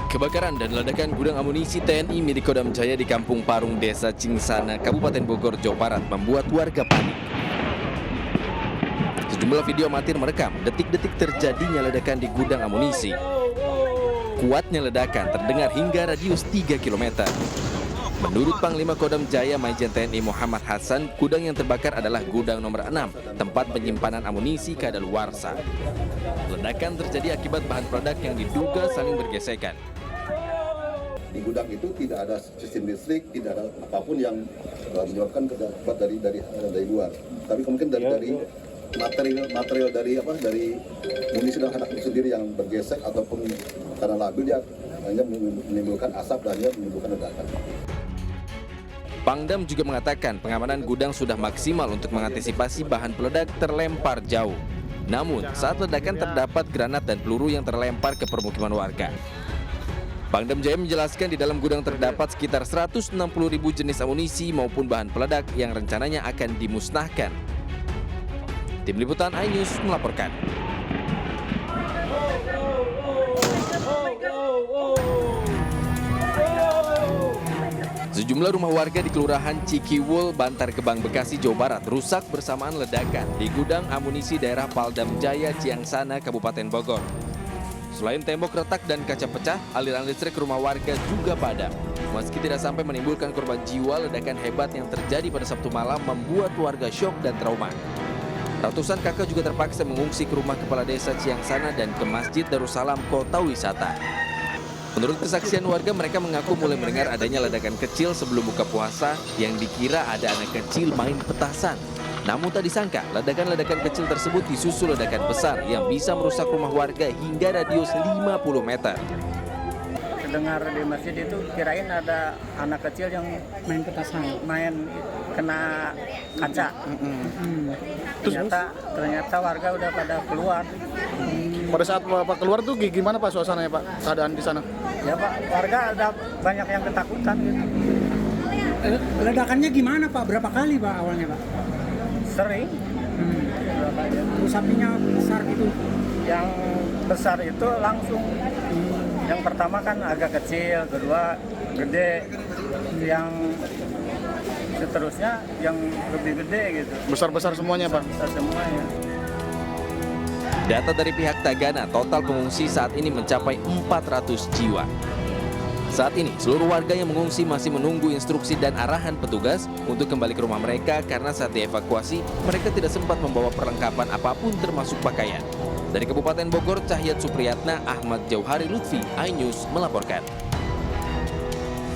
Kebakaran dan ledakan gudang amunisi TNI milik Kodam Jaya di Kampung Parung, Desa Cingsana, Kabupaten Bogor, Jawa Barat membuat warga panik. Sejumlah video amatir merekam detik-detik terjadinya ledakan di gudang amunisi. Kuatnya ledakan terdengar hingga radius 3 km. Menurut Panglima Kodam Jaya Majen TNI Muhammad Hasan, gudang yang terbakar adalah gudang nomor 6, tempat penyimpanan amunisi kadaluarsa. Ledakan terjadi akibat bahan peledak yang diduga saling bergesekan. Di gudang itu tidak ada sistem listrik, tidak ada apapun yang menyebabkan kedapat dari luar. Tapi mungkin dari material dari munisi dan anak itu sendiri yang bergesek ataupun karena labil dia hanya menimbulkan asap dan hanya menimbulkan ledakan. Pangdam juga mengatakan pengamanan gudang sudah maksimal untuk mengantisipasi bahan peledak terlempar jauh. Namun, saat ledakan terdapat granat dan peluru yang terlempar ke permukiman warga. Pangdam Jaya menjelaskan di dalam gudang terdapat sekitar 160.000 jenis amunisi maupun bahan peledak yang rencananya akan dimusnahkan. Tim Liputan iNews melaporkan. Sejumlah rumah warga di Kelurahan Cikiwul, Bantar Gebang, Bekasi, Jawa Barat rusak bersamaan ledakan di gudang amunisi daerah Paldam Jaya, Ciangsana, Kabupaten Bogor. Selain tembok retak dan kaca pecah, aliran listrik rumah warga juga padam. Meski tidak sampai menimbulkan korban jiwa, ledakan hebat yang terjadi pada Sabtu malam membuat warga syok dan trauma. Ratusan kakak juga terpaksa mengungsi ke rumah kepala desa Ciangsana dan ke Masjid Darussalam Kota Wisata. Menurut kesaksian warga, mereka mengaku mulai mendengar adanya ledakan kecil sebelum buka puasa yang dikira ada anak kecil main petasan. Namun tak disangka, ledakan-ledakan kecil tersebut disusul ledakan besar yang bisa merusak rumah warga hingga radius 50 meter. Dengar di masjid itu kirain ada anak kecil yang main petasan, main kena kaca. Ternyata warga udah pada keluar. Pada saat Bapak keluar tuh gimana Pak suasananya Pak, keadaan di sana? Ya Pak, warga ada banyak yang ketakutan gitu. Ledakannya gimana Pak? Berapa kali Pak awalnya Pak? Sering. Terus apinya besar gitu? Yang besar itu langsung. Yang pertama kan agak kecil, kedua gede, yang seterusnya yang lebih gede gitu. Besar-besar semuanya Pak? Besar semuanya. Data dari pihak Tagana, total pengungsi saat ini mencapai 400 jiwa. Saat ini, seluruh warga yang mengungsi masih menunggu instruksi dan arahan petugas untuk kembali ke rumah mereka karena saat dievakuasi, mereka tidak sempat membawa perlengkapan apapun termasuk pakaian. Dari Kabupaten Bogor, Cahyat Supriyatna, Ahmad Jauhari Lutfi, iNews melaporkan.